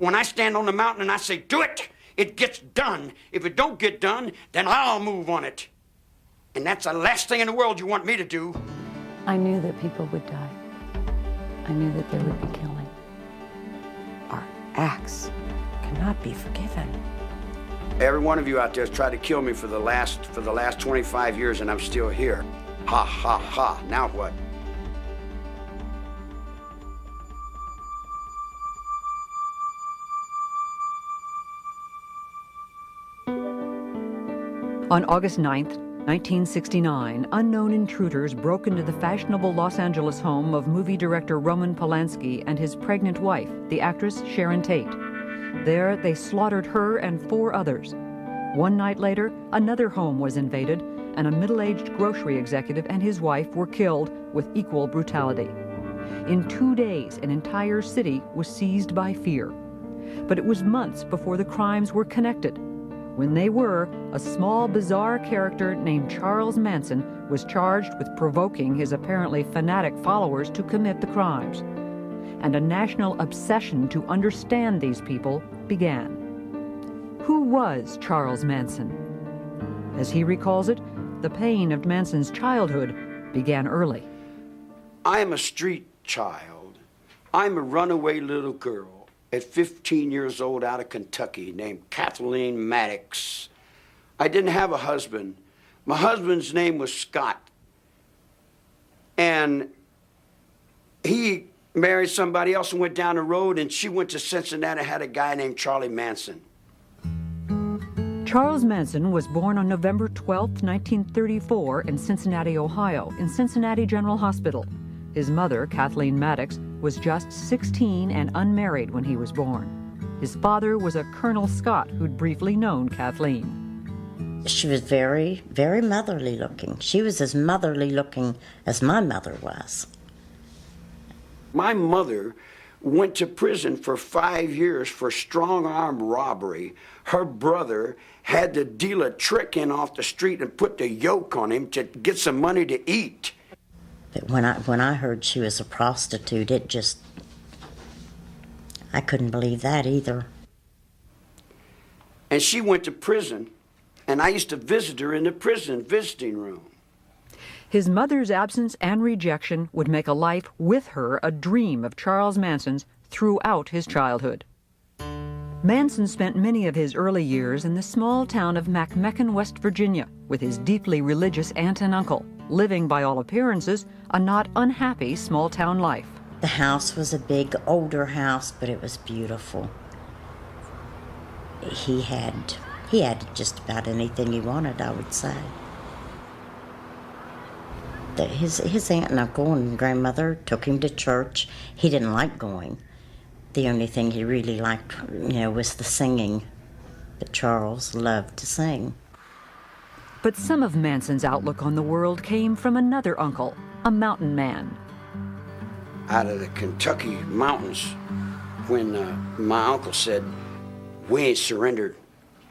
When I stand on the mountain and I say, do it, it gets done. If it don't get done, then I'll move on it. And that's the last thing in the world you want me to do. I knew that people would die. I knew that there would be killing. Our acts cannot be forgiven. Every one of you out there has tried to kill me for the last 25 years, and I'm still here. Ha, ha, ha. Now what? On August 9th, 1969, unknown intruders broke into the fashionable Los Angeles home of movie director Roman Polanski and his pregnant wife, the actress Sharon Tate. There, they slaughtered her and 4 others. One night later, another home was invaded, and a middle-aged grocery executive and his wife were killed with equal brutality. In 2 days, an entire city was seized by fear. But it was months before the crimes were connected. When they were, a small, bizarre character named Charles Manson was charged with provoking his apparently fanatic followers to commit the crimes. And a national obsession to understand these people began. Who was Charles Manson? As he recalls it, the pain of Manson's childhood began early. I am a street child. I'm a runaway little girl at 15 years old out of Kentucky named Kathleen Maddox. I didn't have a husband. My husband's name was Scott. And he married somebody else and went down the road, and she went to Cincinnati and had a guy named Charlie Manson. Charles Manson was born on November 12, 1934 in Cincinnati, Ohio, in Cincinnati General Hospital. His mother, Kathleen Maddox, was just 16 and unmarried when he was born. His father was a Colonel Scott who'd briefly known Kathleen. She was very, very motherly looking. She was as motherly looking as my mother was. My mother went to prison for 5 years for strong-arm robbery. Her brother had to deal a trick in off the street and put the yoke on him to get some money to eat. But when I heard she was a prostitute, it just, I couldn't believe that either. And she went to prison, and I used to visit her in the prison visiting room. His mother's absence and rejection would make a life with her a dream of Charles Manson's throughout his childhood. Manson spent many of his early years in the small town of McMecken, West Virginia, with his deeply religious aunt and uncle, living, by all appearances, a not unhappy small-town life. The house was a big, older house, but it was beautiful. He had just about anything he wanted, I would say. His aunt and uncle and grandmother took him to church. He didn't like going. The only thing he really liked, was the singing. But Charles loved to sing. But some of Manson's outlook on the world came from another uncle, a mountain man. Out of the Kentucky mountains, when my uncle said, "We ain't surrendered,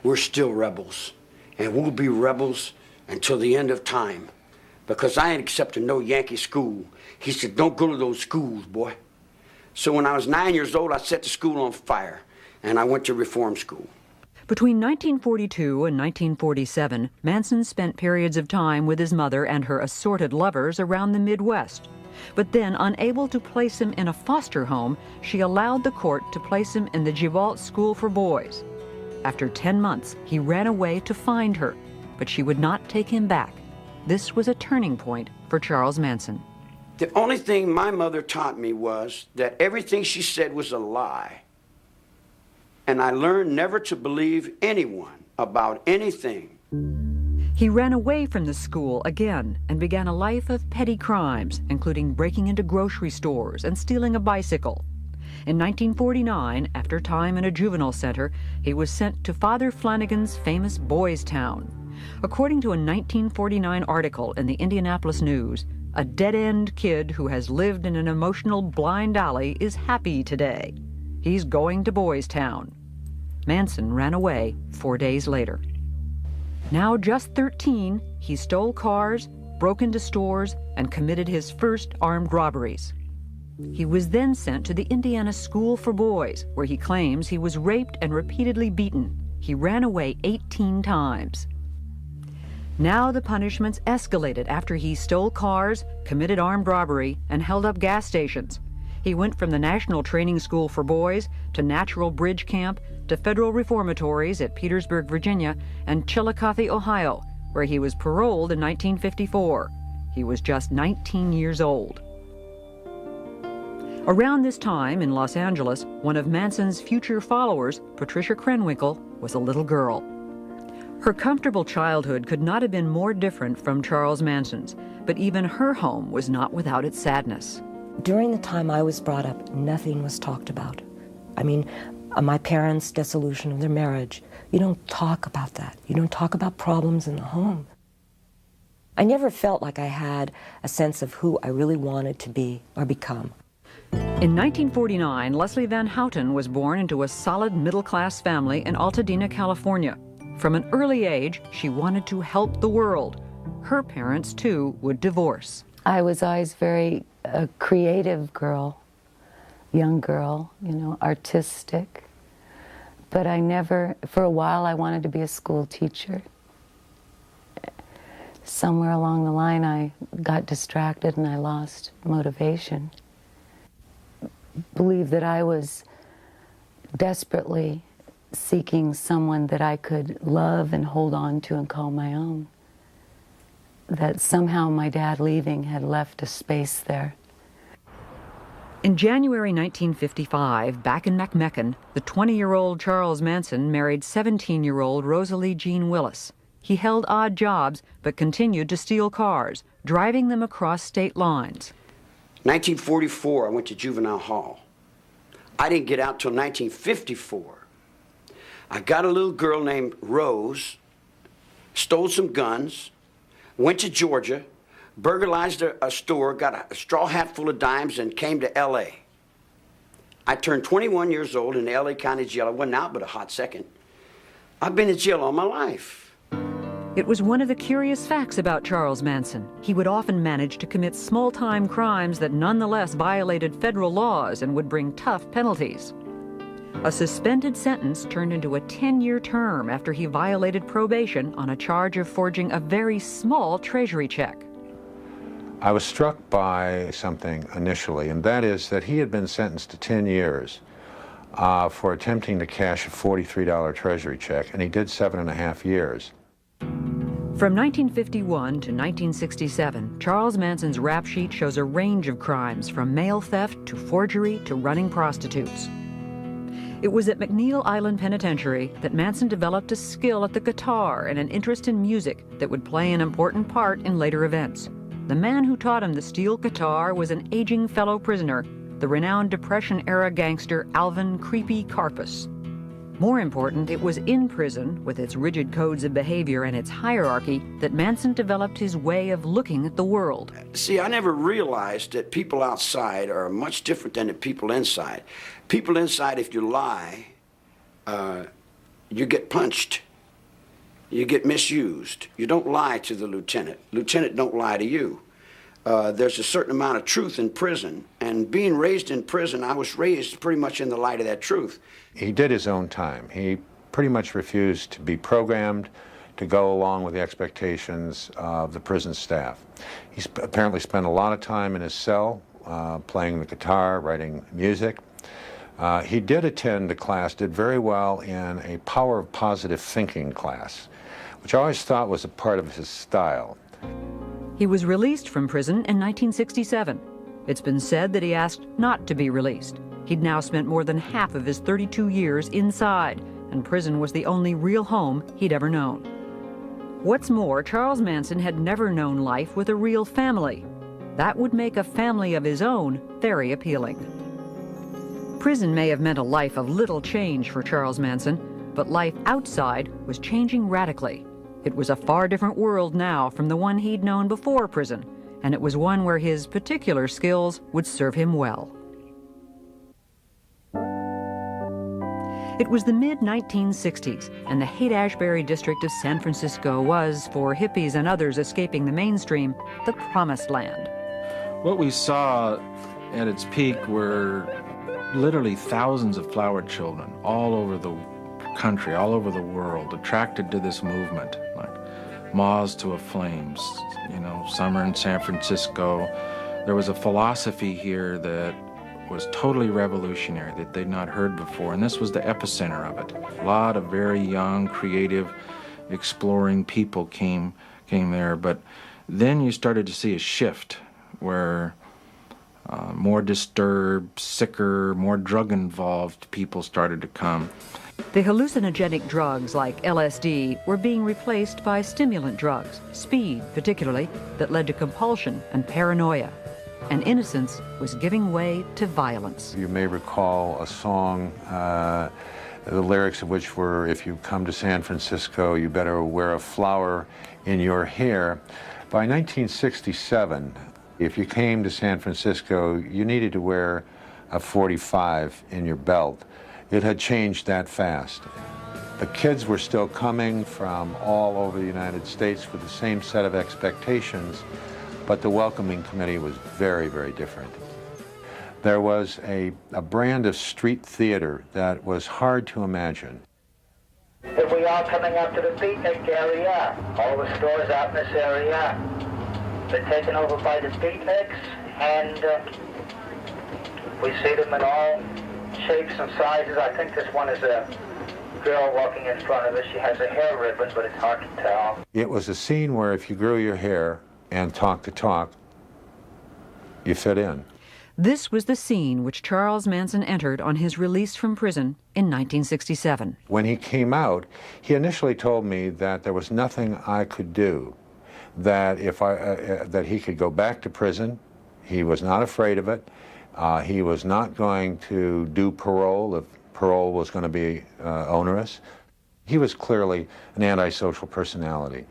we're still rebels, and we'll be rebels until the end of time, because I ain't accepting no Yankee school." He said, "Don't go to those schools, boy." So when I was 9 years old, I set the school on fire, and I went to reform school. Between 1942 and 1947, Manson spent periods of time with his mother and her assorted lovers around the Midwest. But then, unable to place him in a foster home, she allowed the court to place him in the Givalt School for Boys. After 10 months, he ran away to find her, but she would not take him back. This was a turning point for Charles Manson. The only thing my mother taught me was that everything she said was a lie. And I learned never to believe anyone about anything. He ran away from the school again and began a life of petty crimes, including breaking into grocery stores and stealing a bicycle. In 1949, after time in a juvenile center, he was sent to Father Flanagan's famous Boys Town. According to a 1949 article in the Indianapolis News, a dead-end kid who has lived in an emotional blind alley is happy today. He's going to Boys Town. Manson ran away 4 days later. Now just 13, he stole cars, broke into stores, and committed his first armed robberies. He was then sent to the Indiana School for Boys, where he claims he was raped and repeatedly beaten. He ran away 18 times. Now the punishments escalated after he stole cars, committed armed robbery, and held up gas stations. He went from the National Training School for Boys to Natural Bridge Camp to federal reformatories at Petersburg, Virginia, and Chillicothe, Ohio, where he was paroled in 1954. He was just 19 years old. Around this time in Los Angeles, one of Manson's future followers, Patricia Krenwinkel, was a little girl. Her comfortable childhood could not have been more different from Charles Manson's, but even her home was not without its sadness. During the time I was brought up, nothing was talked about. I mean, my parents' dissolution of their marriage, you don't talk about that. You don't talk about problems in the home. I never felt like I had a sense of who I really wanted to be or become. In 1949, Leslie Van Houten was born into a solid middle-class family in Altadena, California. From an early age, she wanted to help the world. Her parents, too, would divorce. I was always very a creative girl, young girl, artistic. But I never, for a while, I wanted to be a school teacher. Somewhere along the line, I got distracted and I lost motivation. Believe that I was desperately seeking someone that I could love and hold on to and call my own. That somehow my dad leaving had left a space there. In January 1955, back in McMecken, the 20-year-old Charles Manson married 17-year-old Rosalie Jean Willis. He held odd jobs, but continued to steal cars, driving them across state lines. 1944, I went to juvenile hall. I didn't get out till 1954. I got a little girl named Rose, stole some guns, went to Georgia, burglarized a store, got a straw hat full of dimes, and came to L.A. I turned 21 years old in the L.A. County Jail. I wasn't out but a hot second. I've been in jail all my life. It was one of the curious facts about Charles Manson. He would often manage to commit small-time crimes that nonetheless violated federal laws and would bring tough penalties. A suspended sentence turned into a 10-year term after he violated probation on a charge of forging a very small treasury check. I was struck by something initially, and that is that he had been sentenced to 10 years for attempting to cash a $43 treasury check, and he did 7.5 years. From 1951 to 1967, Charles Manson's rap sheet shows a range of crimes, from mail theft to forgery to running prostitutes. It was at McNeil Island Penitentiary that Manson developed a skill at the guitar and an interest in music that would play an important part in later events. The man who taught him the steel guitar was an aging fellow prisoner, the renowned Depression-era gangster Alvin "Creepy" Karpus. More important, it was in prison, with its rigid codes of behavior and its hierarchy, that Manson developed his way of looking at the world. See, I never realized that people outside are much different than the people inside. People inside, if you lie, you get punched. You get misused. You don't lie to the lieutenant. Lieutenant don't lie to you. There's a certain amount of truth in prison, and being raised in prison, I was raised pretty much in the light of that truth. He did his own time. He pretty much refused to be programmed to go along with the expectations of the prison staff. He apparently spent a lot of time in his cell playing the guitar, writing music. He did attend a class, did very well in a power of positive thinking class, which I always thought was a part of his style. He was released from prison in 1967. It's been said that he asked not to be released. He'd now spent more than half of his 32 years inside, and prison was the only real home he'd ever known. What's more, Charles Manson had never known life with a real family. That would make a family of his own very appealing. Prison may have meant a life of little change for Charles Manson, but life outside was changing radically. It was a far different world now from the one he'd known before prison, and it was one where his particular skills would serve him well. It was the mid-1960s, and the Haight-Ashbury district of San Francisco was, for hippies and others escaping the mainstream, the promised land. What we saw at its peak were literally thousands of flower children all over the country, all over the world, attracted to this movement, like moths to a flame. You know, summer in San Francisco. There was a philosophy here that was totally revolutionary that they'd not heard before, and this was the epicenter of it. A lot of very young, creative, exploring people came there, but then you started to see a shift where more disturbed, sicker, more drug-involved people started to come. The hallucinogenic drugs like LSD were being replaced by stimulant drugs, speed particularly, that led to compulsion and paranoia. And innocence was giving way to violence. You may recall a song, the lyrics of which were, if you come to San Francisco, you better wear a flower in your hair. By 1967, if you came to San Francisco, you needed to wear a .45 in your belt. It had changed that fast. The kids were still coming from all over the United States with the same set of expectations, but the welcoming committee was very, very different. There was a brand of street theater that was hard to imagine. If we all coming up to the beatnik area, all the stores out in this area, been taken over by the beatniks, and we see them in all shapes and sizes. I think this one is a girl walking in front of us. She has a hair ribbon, but it's hard to tell. It was a scene where if you grew your hair and talked the talk, you fit in. This was the scene which Charles Manson entered on his release from prison in 1967. When he came out, he initially told me that there was nothing I could do, that that he could go back to prison. He was not afraid of it. He was not going to do parole if parole was going to be onerous. He was clearly an antisocial personality.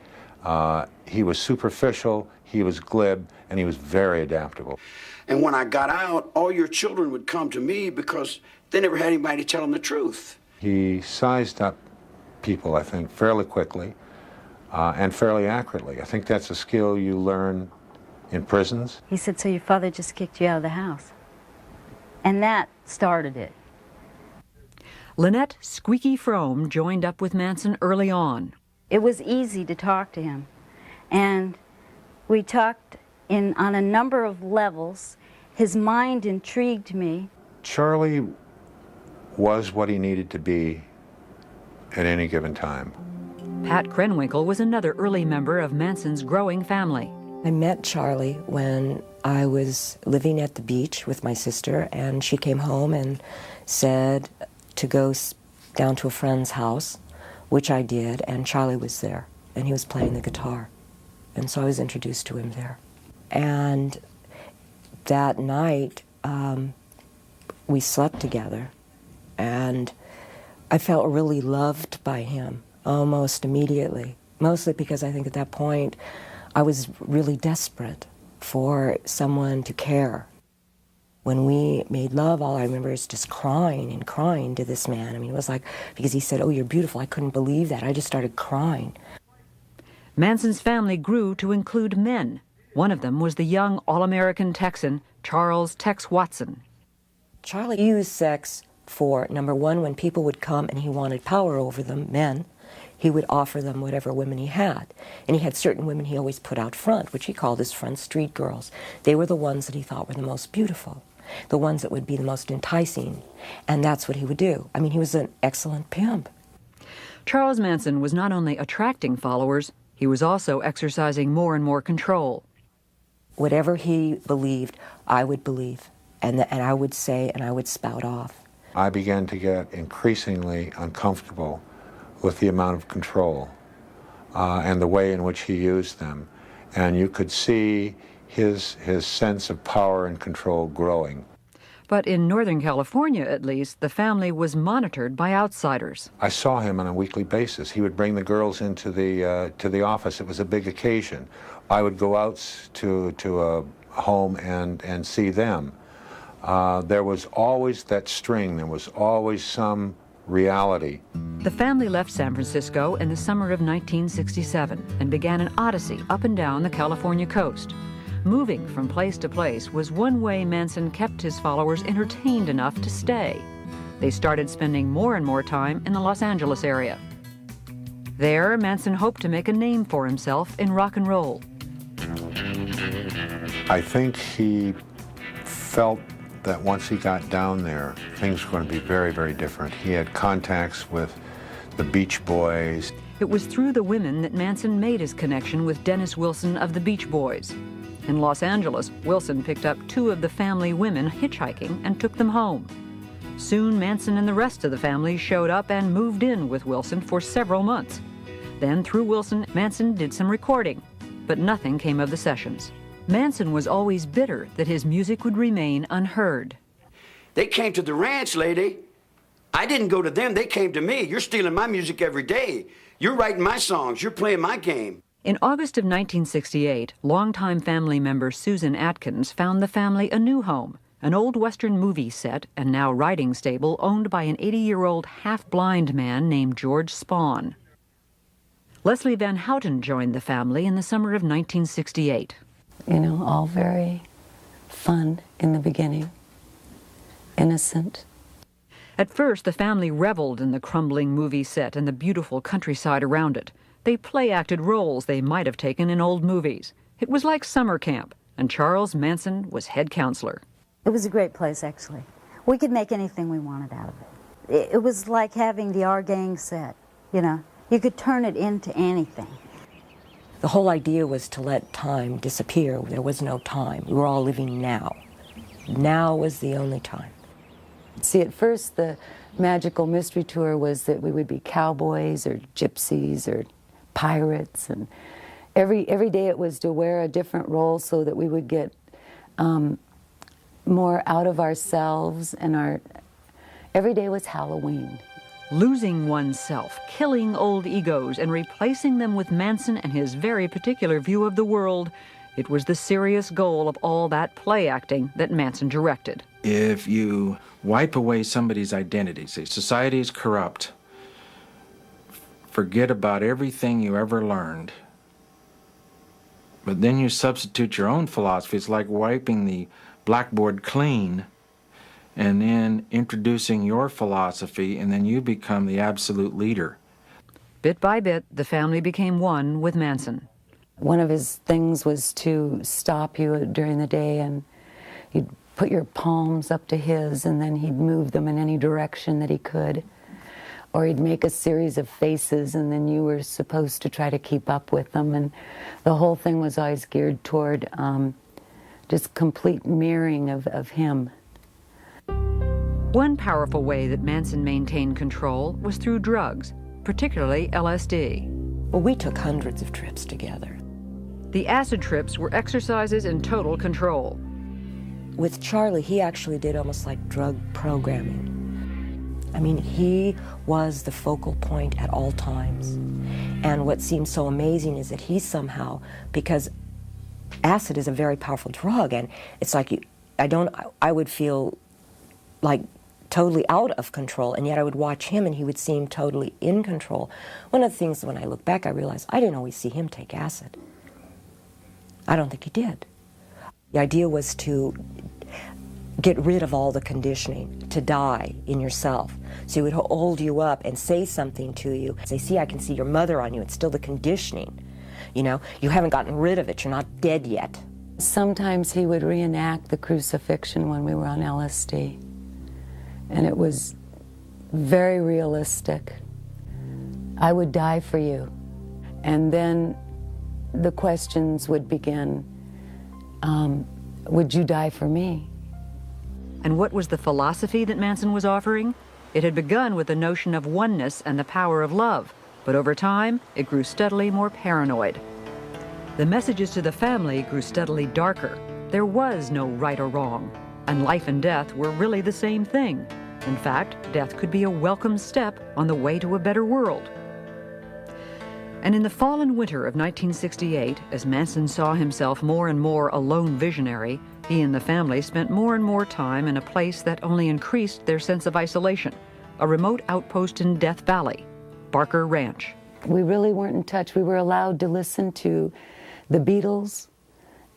He was superficial, he was glib, and he was very adaptable. And when I got out, all your children would come to me because they never had anybody to tell them the truth. He sized up people, I think, fairly quickly and fairly accurately. I think that's a skill you learn in prisons. He said, so your father just kicked you out of the house. And that started it. Lynette Squeaky Frome joined up with Manson early on. It was easy to talk to him. And we talked on a number of levels. His mind intrigued me. Charlie was what he needed to be at any given time. Pat Krenwinkel was another early member of Manson's growing family. I met Charlie when I was living at the beach with my sister, and she came home and said to go down to a friend's house, which I did, and Charlie was there, and he was playing the guitar. And so I was introduced to him there. And that night, we slept together, and I felt really loved by him almost immediately, mostly because I think at that point I was really desperate for someone to care. When we made love, all I remember is just crying and crying to this man. I mean, it was like, because he said, oh, you're beautiful. I couldn't believe that. I just started crying. Manson's family grew to include men. One of them was the young All-American Texan, Charles Tex Watson. Charlie used sex for, number one, when people would come and he wanted power over them, men, he would offer them whatever women he had. And he had certain women he always put out front, which he called his front street girls. They were the ones that he thought were the most beautiful, the ones that would be the most enticing. And that's what he would do. I mean, he was an excellent pimp. Charles Manson was not only attracting followers, he was also exercising more and more control. Whatever he believed, I would believe, and I would say, and I would spout off. I began to get increasingly uncomfortable with the amount of control and the way in which he used them. And you could see his sense of power and control growing. But in Northern California, at least, the family was monitored by outsiders. I saw him on a weekly basis. He would bring the girls into the office. It was a big occasion. I would go out to a home and see them. There was always that string. There was always some reality. The family left San Francisco in the summer of 1967 and began an odyssey up and down the California coast. Moving from place to place was one way Manson kept his followers entertained enough to stay. They started spending more and more time in the Los Angeles area. There, Manson hoped to make a name for himself in rock and roll. I think he felt that once he got down there, things were going to be very, very different. He had contacts with the Beach Boys. It was through the women that Manson made his connection with Dennis Wilson of the Beach Boys. In Los Angeles, Wilson picked up 2 of the family women hitchhiking and took them home. Soon, Manson and the rest of the family showed up and moved in with Wilson for several months. Then, through Wilson, Manson did some recording, but nothing came of the sessions. Manson was always bitter that his music would remain unheard. They came to the ranch, lady. I didn't go to them. They came to me. You're stealing my music every day. You're writing my songs. You're playing my game. In August of 1968, longtime family member Susan Atkins found the family a new home, an old Western movie set and now writing stable owned by an 80-year-old half-blind man named George Spahn. Leslie Van Houten joined the family in the summer of 1968. You know, all very fun in the beginning, innocent. At first, the family reveled in the crumbling movie set and the beautiful countryside around it. They play-acted roles they might have taken in old movies. It was like summer camp, and Charles Manson was head counselor. It was a great place, actually. We could make anything we wanted out of it. It was like having the Our Gang set, you know. You could turn it into anything. The whole idea was to let time disappear. There was no time. We were all living now. Now was the only time. See, at first, the magical mystery tour was that we would be cowboys or gypsies or pirates, and every day it was to wear a different role so that we would get more out of ourselves, and every day was Halloween. Losing oneself, killing old egos, and replacing them with Manson and his very particular view of the world, it was the serious goal of all that play acting that Manson directed. If you wipe away somebody's identity, say society is corrupt, forget about everything you ever learned, but then you substitute your own philosophy, it's like wiping the blackboard clean and then introducing your philosophy, and then you become the absolute leader. Bit by bit, the family became one with Manson. One of his things was to stop you during the day, and you'd put your palms up to his, and then he'd move them in any direction that he could. Or he'd make a series of faces, and then you were supposed to try to keep up with them. And the whole thing was always geared toward just complete mirroring of him. One powerful way that Manson maintained control was through drugs, particularly LSD. Well, we took hundreds of trips together. The acid trips were exercises in total control. With Charlie, he actually did almost like drug programming. I mean, he was the focal point at all times. And what seems so amazing is that he somehow, because acid is a very powerful drug, and it's like I would feel like totally out of control, and yet I would watch him and he would seem totally in control. One of the things, when I look back, I realized I didn't always see him take acid. I don't think he did. The idea was to get rid of all the conditioning, to die in yourself. So he would hold you up and say something to you. Say, see, I can see your mother on you. It's still the conditioning. You know, you haven't gotten rid of it. You're not dead yet. Sometimes he would reenact the crucifixion when we were on LSD. And it was very realistic. I would die for you. And then the questions would begin, would you die for me? And what was the philosophy that Manson was offering? It had begun with the notion of oneness and the power of love, but over time, it grew steadily more paranoid. The messages to the family grew steadily darker. There was no right or wrong, and life and death were really the same thing. In fact, death could be a welcome step on the way to a better world. And in the fall and winter of 1968, as Manson saw himself more and more a lone visionary, he and the family spent more and more time in a place that only increased their sense of isolation, a remote outpost in Death Valley, Barker Ranch. We really weren't in touch. We were allowed to listen to the Beatles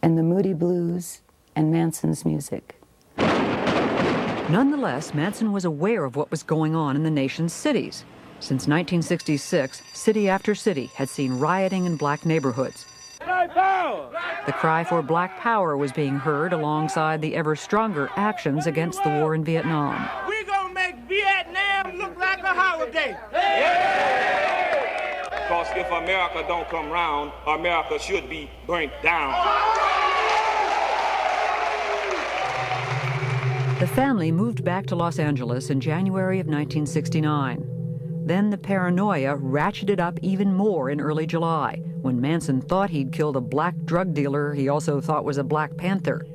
and the Moody Blues and Manson's music. Nonetheless, Manson was aware of what was going on in the nation's cities. Since 1966, city after city had seen rioting in black neighborhoods. Black power! The cry for black power was being heard alongside the ever stronger actions against the war in Vietnam. We gonna make Vietnam look like a holiday! Because if America don't come round, America should be burnt down. The family moved back to Los Angeles in January of 1969. Then the paranoia ratcheted up even more in early July, when Manson thought he'd killed a black drug dealer he also thought was a Black Panther.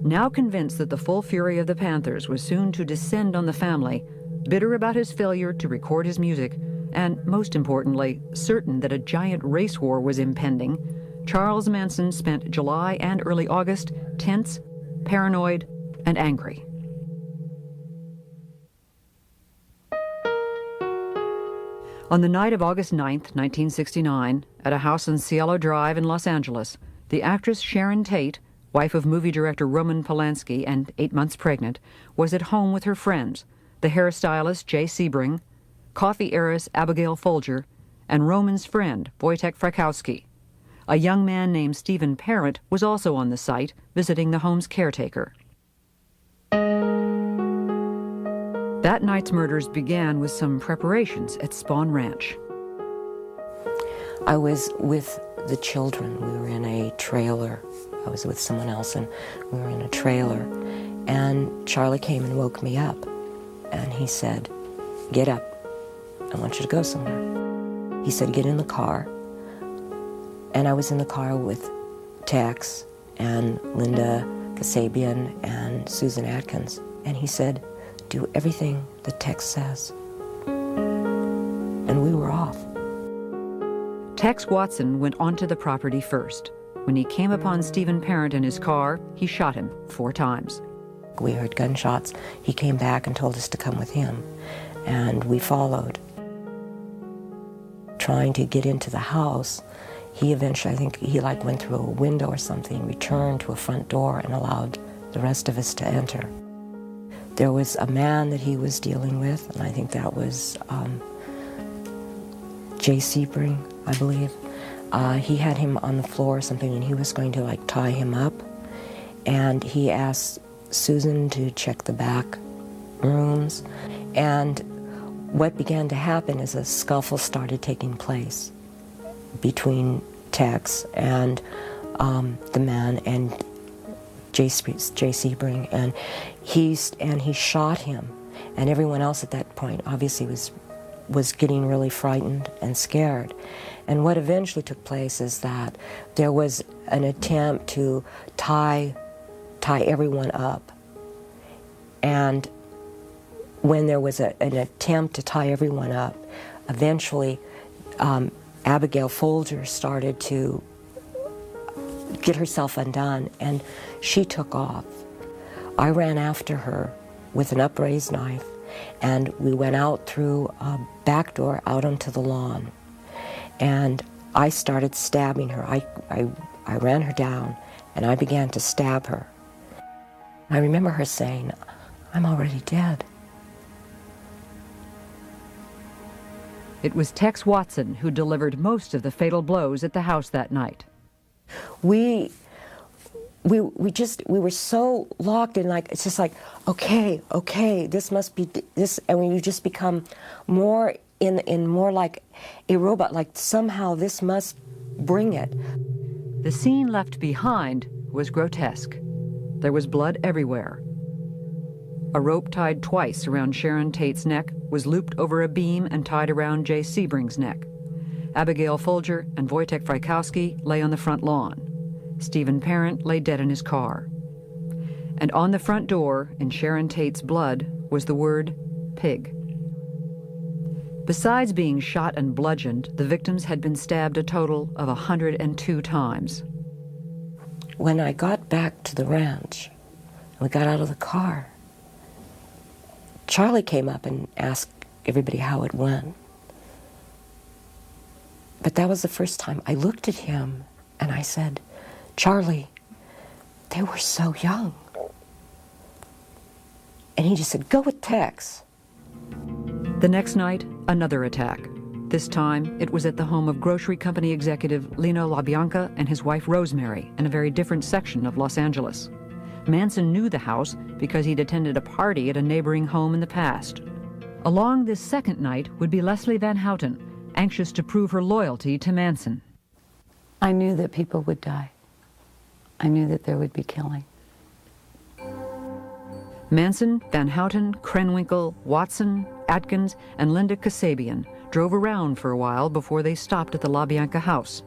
Now convinced that the full fury of the Panthers was soon to descend on the family, bitter about his failure to record his music, and most importantly, certain that a giant race war was impending, Charles Manson spent July and early August tense, paranoid, and angry. On the night of August 9th, 1969, at a house on Cielo Drive in Los Angeles, the actress Sharon Tate, wife of movie director Roman Polanski and 8 months pregnant, was at home with her friends, the hairstylist Jay Sebring, coffee heiress Abigail Folger, and Roman's friend Wojtek Frykowski. A young man named Stephen Parent was also on the site, visiting the home's caretaker. That night's murders began with some preparations at Spawn Ranch. I was with the children. We were in a trailer. I was with someone else, and we were in a trailer. And Charlie came and woke me up. And he said, "Get up. I want you to go somewhere." He said, "Get in the car." And I was in the car with Tex and Linda Kasabian and Susan Atkins. And he said, "Do everything the Tex says." And we were off. Tex Watson went onto the property first. When he came upon Stephen Parent in his car, he shot him 4 times. We heard gunshots. He came back and told us to come with him. And we followed. Trying to get into the house, he eventually, I think he went through a window or something, returned to a front door and allowed the rest of us to enter. There was a man that he was dealing with, and I think that was Jay Sebring, I believe. He had him on the floor or something, and he was going to tie him up. And he asked Susan to check the back rooms. And what began to happen is a scuffle started taking place between Tex and the man and Jay Sebring, and he shot him, and everyone else at that point obviously was getting really frightened and scared. And what eventually took place is that there was an attempt to tie everyone up, and when there was an attempt to tie everyone up, eventually Abigail Folger started to get herself undone, and she took off. I ran after her with an upraised knife, and we went out through a back door out onto the lawn. And I started stabbing her. I ran her down, and I began to stab her. I remember her saying, "I'm already dead." It was Tex Watson who delivered most of the fatal blows at the house that night. We were so locked in, it's just okay, this must be this, and you just become more in more like a robot, somehow this must bring it. The scene left behind was grotesque. There was blood everywhere. A rope tied twice around Sharon Tate's neck was looped over a beam and tied around Jay Sebring's neck. Abigail Folger and Wojtek Frykowski lay on the front lawn. Stephen Parent lay dead in his car. And on the front door, in Sharon Tate's blood, was the word pig. Besides being shot and bludgeoned, the victims had been stabbed a total of 102 times. When I got back to the ranch, we got out of the car, Charlie came up and asked everybody how it went. But that was the first time I looked at him and I said, "Charlie, They were so young. And he just said, go with Tex. The next night, another attack. This time, it was at the home of grocery company executive Lino LaBianca and his wife Rosemary in a very different section of Los Angeles. Manson knew the house because he'd attended a party at a neighboring home in the past. Along this second night would be Leslie Van Houten, anxious to prove her loyalty to Manson. I knew that people would die. I knew that there would be killing. Manson, Van Houten, Krenwinkel, Watson, Atkins, and Linda Kasabian drove around for a while before they stopped at the LaBianca house.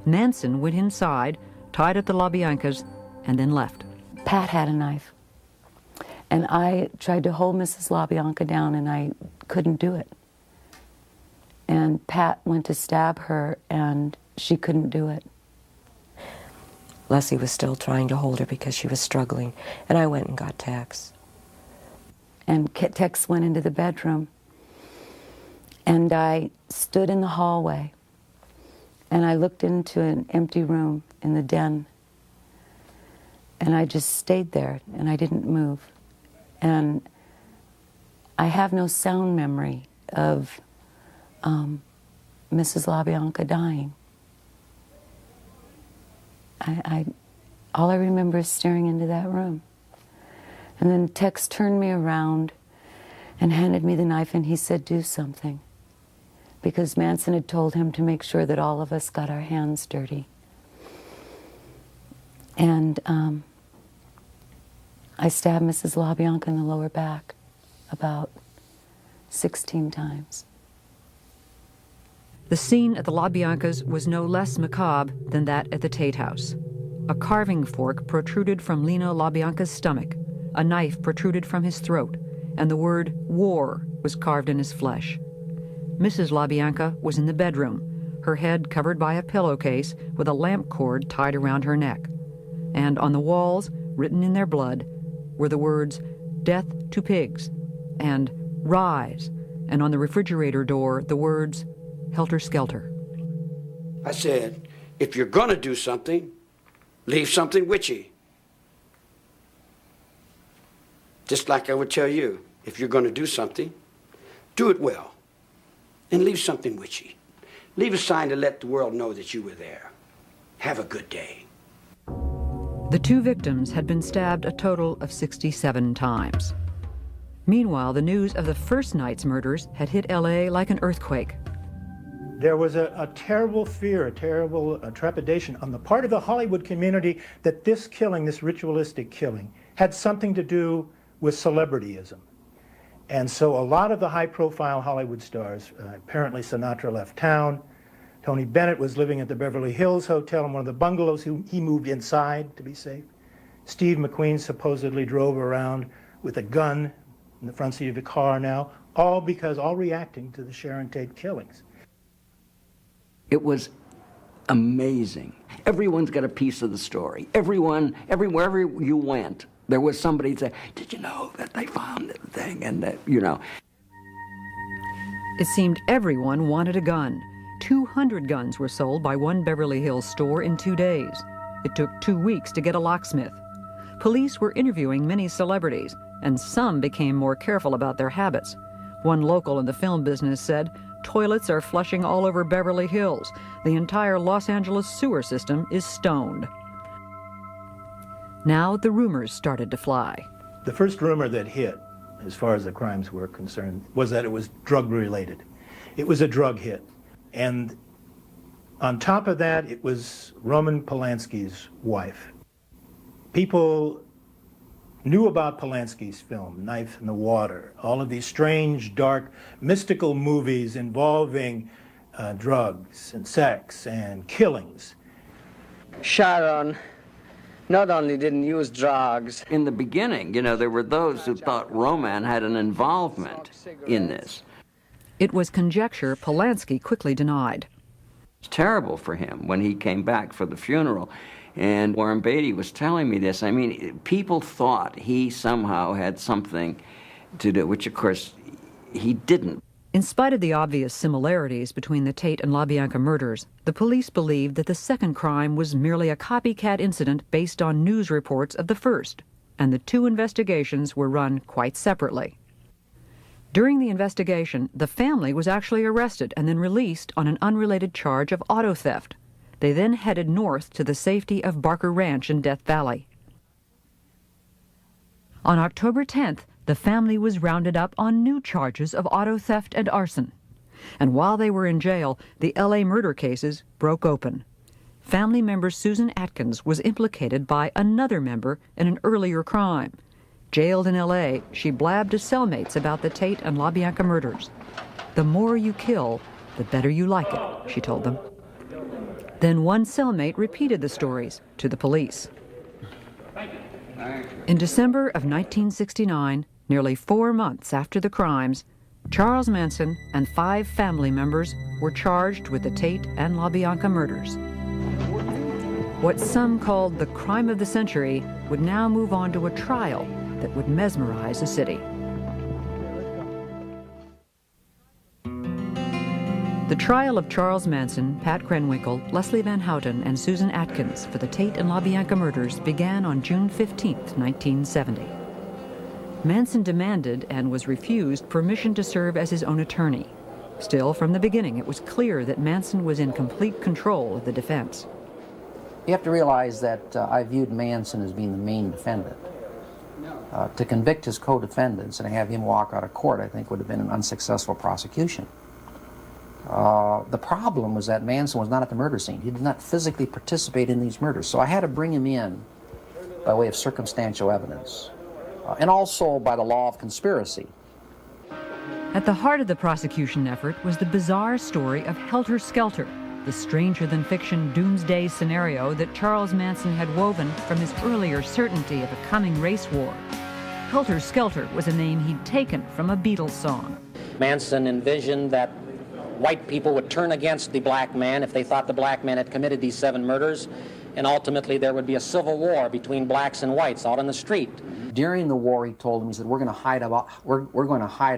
Manson went inside, tied up the LaBiancas, and then left. Pat had a knife. And I tried to hold Mrs. LaBianca down, and I couldn't do it. And Pat went to stab her, and she couldn't do it. Leslie was still trying to hold her because she was struggling, and I went and got Tex. And Tex went into the bedroom, and I stood in the hallway, and I looked into an empty room in the den, and I just stayed there, and I didn't move. And I have no sound memory of Mrs. LaBianca dying. All I remember is staring into that room. And then Tex turned me around and handed me the knife, and he said, do something. Because Manson had told him to make sure that all of us got our hands dirty. And I stabbed Mrs. LaBianca in the lower back about 16 times. The scene at the LaBiancas was no less macabre than that at the Tate House. A carving fork protruded from Lino LaBianca's stomach, a knife protruded from his throat, and the word war was carved in his flesh. Mrs. LaBianca was in the bedroom, her head covered by a pillowcase with a lamp cord tied around her neck. And on the walls, written in their blood, were the words, "Death to pigs," and "Rise," and on the refrigerator door, the words, "Helter Skelter." I said, if you're gonna do something, leave something with you. Just like I would tell you, if you're gonna do something, do it well, and leave something with you. Leave a sign to let the world know that you were there. Have a good day. The two victims had been stabbed a total of 67 times. Meanwhile, the news of the first night's murders had hit L.A. like an earthquake. There was a terrible fear, a terrible trepidation on the part of the Hollywood community that this killing, this ritualistic killing, had something to do with celebrityism. And so a lot of the high-profile Hollywood stars, apparently Sinatra left town. Tony Bennett was living at the Beverly Hills Hotel in one of the bungalows. He moved inside to be safe. Steve McQueen supposedly drove around with a gun in the front seat of a car now, all reacting to the Sharon Tate killings. It was amazing. Everyone's got a piece of the story. Everywhere you went, there was somebody that said, did you know that they found that thing? And that, you know. It seemed everyone wanted a gun. 200 guns were sold by one Beverly Hills store in 2 days. It took 2 weeks to get a locksmith. Police were interviewing many celebrities, and some became more careful about their habits. One local in the film business said, toilets are flushing all over Beverly Hills. The entire Los Angeles sewer system is stoned. Now the rumors started to fly. The first rumor that hit, as far as the crimes were concerned, was that it was drug-related. It was a drug hit. And on top of that, it was Roman Polanski's wife. People knew about Polanski's film, Knife in the Water, all of these strange, dark, mystical movies involving drugs and sex and killings. Sharon not only didn't use drugs. In the beginning, you know, there were those who thought Roman had an involvement in this. It was conjecture Polanski quickly denied. It's terrible for him when he came back for the funeral. And Warren Beatty was telling me this. I mean, people thought he somehow had something to do, which of course he didn't. In spite of the obvious similarities between the Tate and LaBianca murders, the police believed that the second crime was merely a copycat incident based on news reports of the first, and the two investigations were run quite separately. During the investigation, the family was actually arrested and then released on an unrelated charge of auto theft. They then headed north to the safety of Barker Ranch in Death Valley. On October 10th, the family was rounded up on new charges of auto theft and arson. And while they were in jail, the L.A. murder cases broke open. Family member Susan Atkins was implicated by another member in an earlier crime. Jailed in L.A., she blabbed to cellmates about the Tate and LaBianca murders. "The more you kill, the better you like it," she told them. Then one cellmate repeated the stories to the police. In December of 1969, nearly 4 months after the crimes, Charles Manson and 5 family members were charged with the Tate and LaBianca murders. What some called the crime of the century would now move on to a trial that would mesmerize the city. The trial of Charles Manson, Pat Krenwinkel, Leslie Van Houten, and Susan Atkins for the Tate and LaBianca murders began on June 15, 1970. Manson demanded and was refused permission to serve as his own attorney. Still, from the beginning, it was clear that Manson was in complete control of the defense. You have to realize that I viewed Manson as being the main defendant. To convict his co-defendants and have him walk out of court, I think, would have been an unsuccessful prosecution. The problem was that Manson was not at the murder scene. He did not physically participate in these murders, so I had to bring him in by way of circumstantial evidence, and also by the law of conspiracy. At the heart of the prosecution effort was the bizarre story of Helter Skelter, the stranger-than-fiction doomsday scenario that Charles Manson had woven from his earlier certainty of a coming race war. Helter Skelter was a name he'd taken from a Beatles song. Manson envisioned that white people would turn against the black man if they thought the black man had committed these 7 murders, and ultimately there would be a civil war between blacks and whites out on the street. During the war, he told them, he said, we're going to hide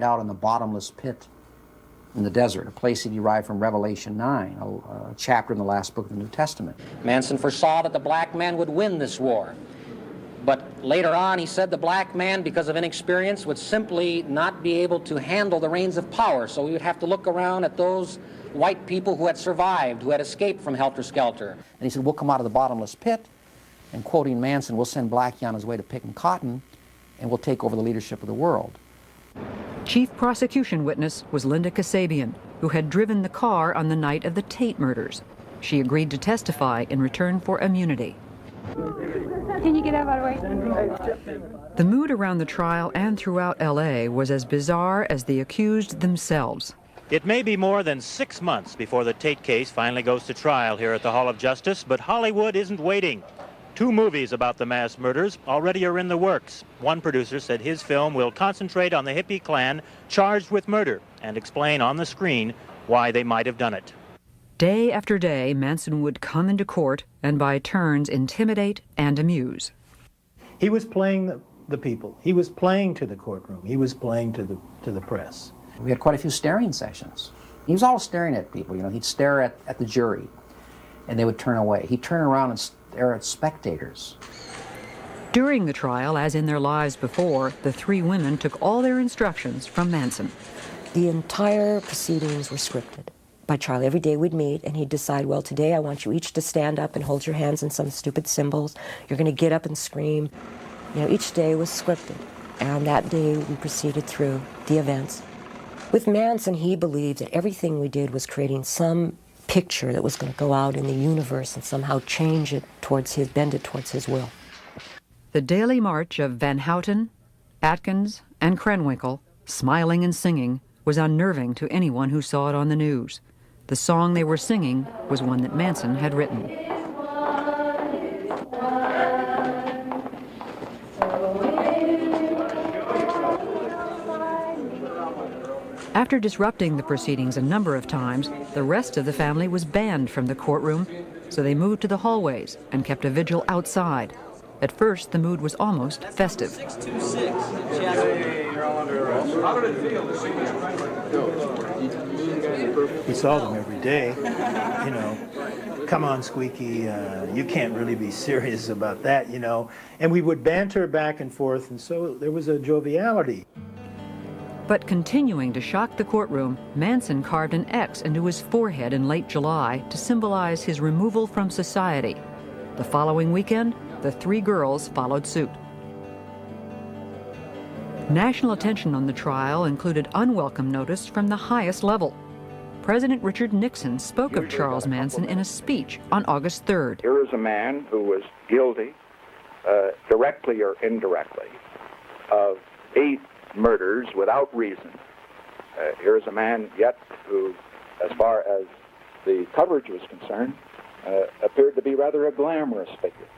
out in the bottomless pit in the desert, a place he derived from Revelation 9, a chapter in the last book of the New Testament. Manson foresaw that the black man would win this war. But later on, he said the black man, because of inexperience, would simply not be able to handle the reins of power. So we would have to look around at those white people who had survived, who had escaped from Helter Skelter. And he said, we'll come out of the bottomless pit, and quoting Manson, we'll send Blackie on his way to picking cotton, and we'll take over the leadership of the world. Chief prosecution witness was Linda Kasabian, who had driven the car on the night of the Tate murders. She agreed to testify in return for immunity. Can you get out of the way? The mood around the trial and throughout L.A. was as bizarre as the accused themselves. It may be more than 6 months before the Tate case finally goes to trial here at the Hall of Justice, but Hollywood isn't waiting. 2 movies about the mass murders already are in the works. One producer said his film will concentrate on the hippie clan charged with murder and explain on the screen why they might have done it. Day after day, Manson would come into court and by turns intimidate and amuse. He was playing the people. He was playing to the courtroom. He was playing to the press. We had quite a few staring sessions. He was always staring at people. You know, he'd stare at the jury, and they would turn away. He'd turn around and stare at spectators. During the trial, as in their lives before, the 3 women took all their instructions from Manson. The entire proceedings were scripted by Charlie. Every day we'd meet, and he'd decide, well, today I want you each to stand up and hold your hands in some stupid symbols. You're going to get up and scream. You know, each day was scripted, and that day we proceeded through the events. With Manson, he believed that everything we did was creating some picture that was going to go out in the universe and somehow change it towards his, bend it towards his will. The daily march of Van Houten, Atkins, and Krenwinkel, smiling and singing, was unnerving to anyone who saw it on the news. The song they were singing was one that Manson had written. After disrupting the proceedings a number of times, the rest of the family was banned from the courtroom, so they moved to the hallways and kept a vigil outside. At first, the mood was almost festive. 626. How did it feel to see this? We saw them every day. You know, come on, Squeaky, you can't really be serious about that, you know. And we would banter back and forth, and so there was a joviality. But continuing to shock the courtroom, Manson carved an X into his forehead in late July to symbolize his removal from society. The following weekend, the 3 girls followed suit. National attention on the trial included unwelcome notice from the highest level. President Richard Nixon spoke of Charles Manson in a speech on August 3rd. Here is a man who was guilty, directly or indirectly, of 8 murders without reason. Here is a man yet who, as far as the coverage was concerned, appeared to be rather a glamorous figure.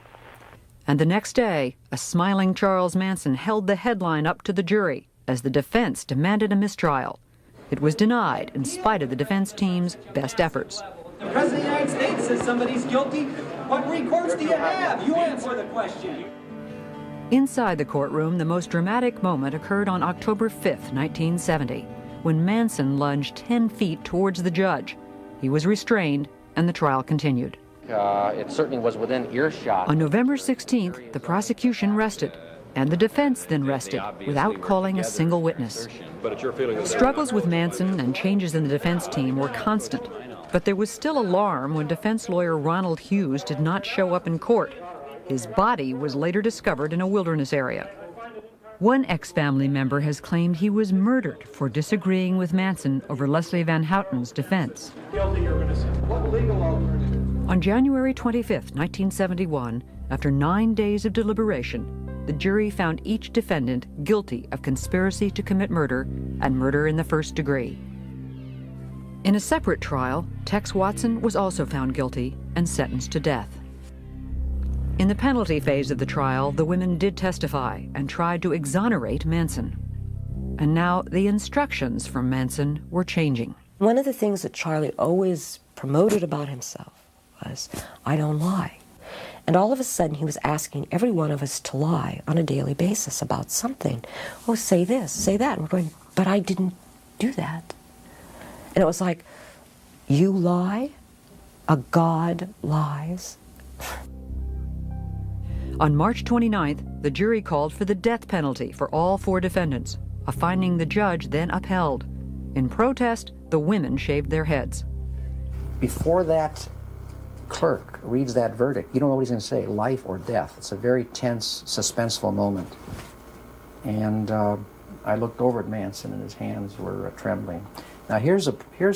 And the next day, a smiling Charles Manson held the headline up to the jury as the defense demanded a mistrial. It was denied in spite of the defense team's best efforts. The President of the United States says somebody's guilty. What recourse do you have? You answer the question. Inside the courtroom, the most dramatic moment occurred on October 5th, 1970, when Manson lunged 10 feet towards the judge. He was restrained, and the trial continued. It certainly was within earshot. On November 16th, the prosecution rested, and the defense then rested without calling a single witness. Struggles with Manson and changes in the defense team were constant, but there was still alarm when defense lawyer Ronald Hughes did not show up in court. His body was later discovered in a wilderness area. One ex-family member has claimed he was murdered for disagreeing with Manson over Leslie Van Houten's defense. On January 25, 1971, after 9 days of deliberation, the jury found each defendant guilty of conspiracy to commit murder and murder in the first degree. In a separate trial, Tex Watson was also found guilty and sentenced to death. In the penalty phase of the trial, the women did testify and tried to exonerate Manson. And now the instructions from Manson were changing. One of the things that Charlie always promoted about himself was, I don't lie. And all of a sudden he was asking every one of us to lie on a daily basis about something. Oh, say this, say that. And we're going, but I didn't do that. And it was like, you lie? A God lies? On March 29th, the jury called for the death penalty for all 4 defendants, a finding the judge then upheld. In protest, the women shaved their heads. Before that clerk reads that verdict, you don't know what he's going to say, life or death. It's a very tense, suspenseful moment. And I looked over at Manson, and his hands were trembling. Now here's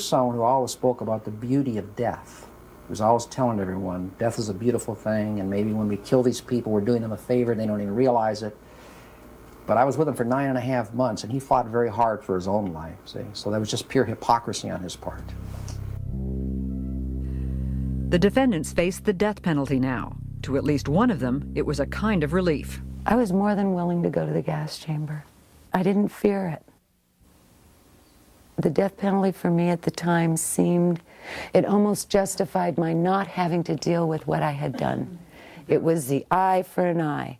someone who always spoke about the beauty of death. He was always telling everyone, death is a beautiful thing, and maybe when we kill these people, we're doing them a favor, and they don't even realize it. But I was with him for 9.5 months, and he fought very hard for his own life, see? So that was just pure hypocrisy on his part. The defendants faced the death penalty now. To at least one of them, it was a kind of relief. I was more than willing to go to the gas chamber. I didn't fear it. The death penalty for me at the time it almost justified my not having to deal with what I had done. It was the eye for an eye.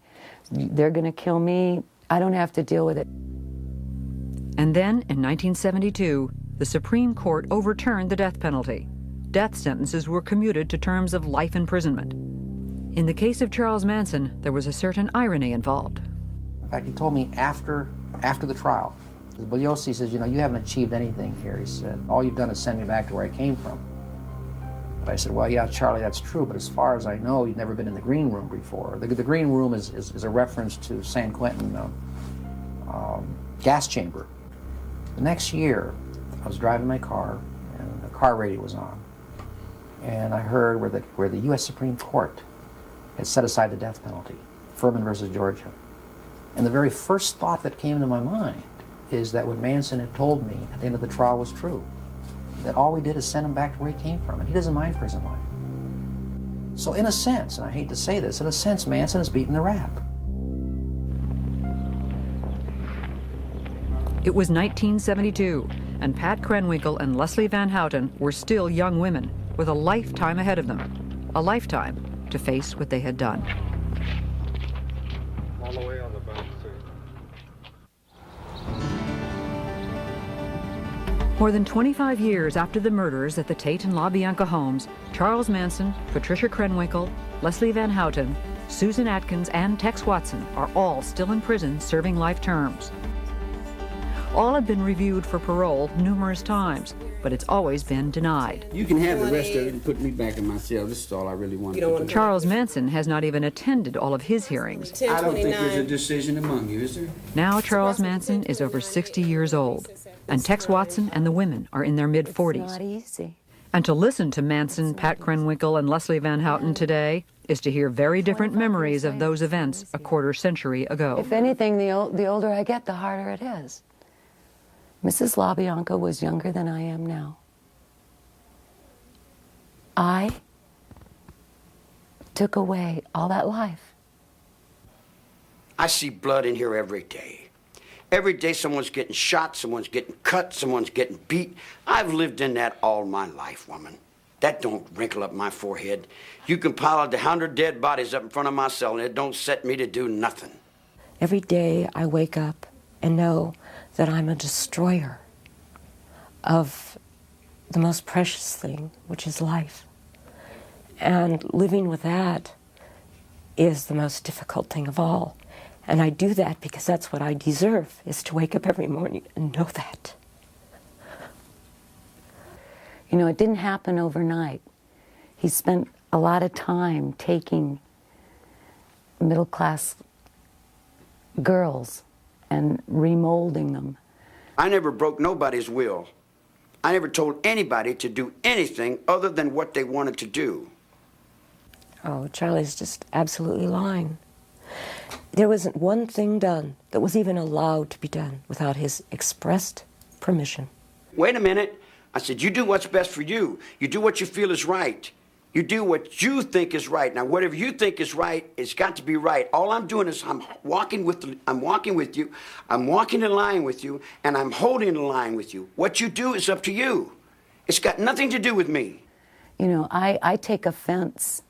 They're going to kill me. I don't have to deal with it. And then, in 1972, the Supreme Court overturned the death penalty. Death sentences were commuted to terms of life imprisonment. In the case of Charles Manson, there was a certain irony involved. In fact, he told me after the trial, well, Yossi says, you know, you haven't achieved anything here. He said, all you've done is send me back to where I came from. But I said, well, yeah, Charlie, that's true, but as far as I know, you've never been in the green room before. The green room is a reference to San Quentin gas chamber. The next year, I was driving my car, and the car radio was on. And I heard where the U.S. Supreme Court had set aside the death penalty, Furman versus Georgia. And the very first thought that came into my mind is that what Manson had told me at the end of the trial was true. That all we did is send him back to where he came from, and he doesn't mind prison life. So in a sense, and I hate to say this, in a sense, Manson has beaten the rap. It was 1972, and Pat Krenwinkel and Leslie Van Houten were still young women with a lifetime ahead of them, a lifetime to face what they had done. All the way on the back, too. More than 25 years after the murders at the Tate and LaBianca homes, Charles Manson, Patricia Krenwinkel, Leslie Van Houten, Susan Atkins, and Tex Watson are all still in prison serving life terms. All have been reviewed for parole numerous times, but it's always been denied. You can have the rest of it and put me back in my cell. This is all I really want to do. Charles Manson has not even attended all of his hearings. I don't think there's a decision among you, is there? Now Charles Manson is over 60 years old, and Tex Watson and the women are in their mid-40s. Not easy. And to listen to Manson, Pat Krenwinkel, and Leslie Van Houten today is to hear very different memories of those events a quarter century ago. If anything, the older I get, the harder it is. Mrs. LaBianca was younger than I am now. I took away all that life. I see blood in here every day. Every day someone's getting shot, someone's getting cut, someone's getting beat. I've lived in that all my life, woman. That don't wrinkle up my forehead. You can pile 100 dead bodies up in front of my cell and it don't set me to do nothing. Every day I wake up and know that I'm a destroyer of the most precious thing, which is life. And living with that is the most difficult thing of all. And I do that because that's what I deserve, is to wake up every morning and know that. You know, it didn't happen overnight. He spent a lot of time taking middle-class girls and remolding them. I never broke nobody's will. I never told anybody to do anything other than what they wanted to do. Oh, Charlie's just absolutely lying. There wasn't one thing done that was even allowed to be done without his expressed permission. Wait a minute. I said, you do what's best for you. You do what you feel is right. You do what you think is right. Now, whatever you think is right, it's got to be right. All I'm doing is I'm walking with you, I'm walking in line with you, and I'm holding the line with you. What you do is up to you. It's got nothing to do with me. You know, I take offense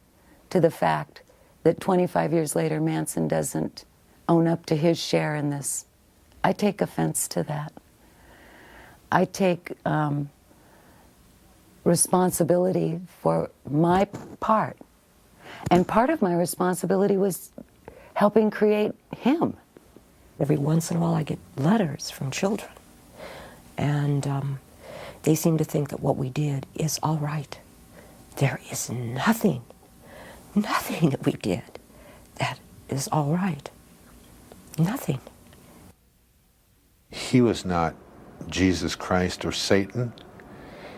to the fact that 25 years later, Manson doesn't own up to his share in this. I take offense to that. I take responsibility for my part. And part of my responsibility was helping create him. Every once in a while I get letters from children. And they seem to think that what we did is all right. There is nothing that we did that is all right. Nothing. He was not Jesus Christ or Satan.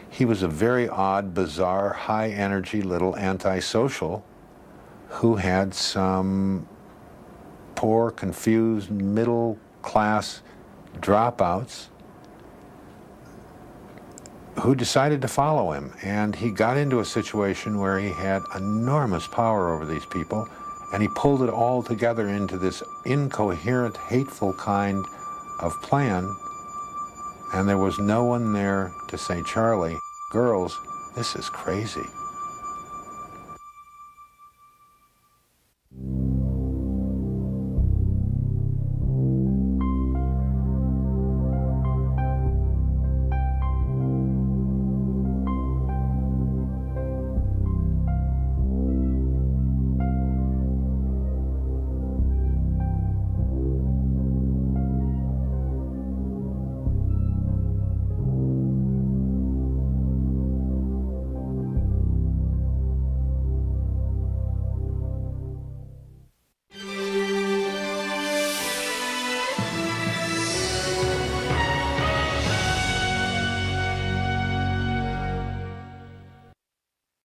He was a very odd, bizarre, high-energy little antisocial who had some poor, confused, middle-class dropouts who decided to follow him. And he got into a situation where he had enormous power over these people, and he pulled it all together into this incoherent, hateful kind of plan. And there was no one there to say, Charlie, girls, this is crazy.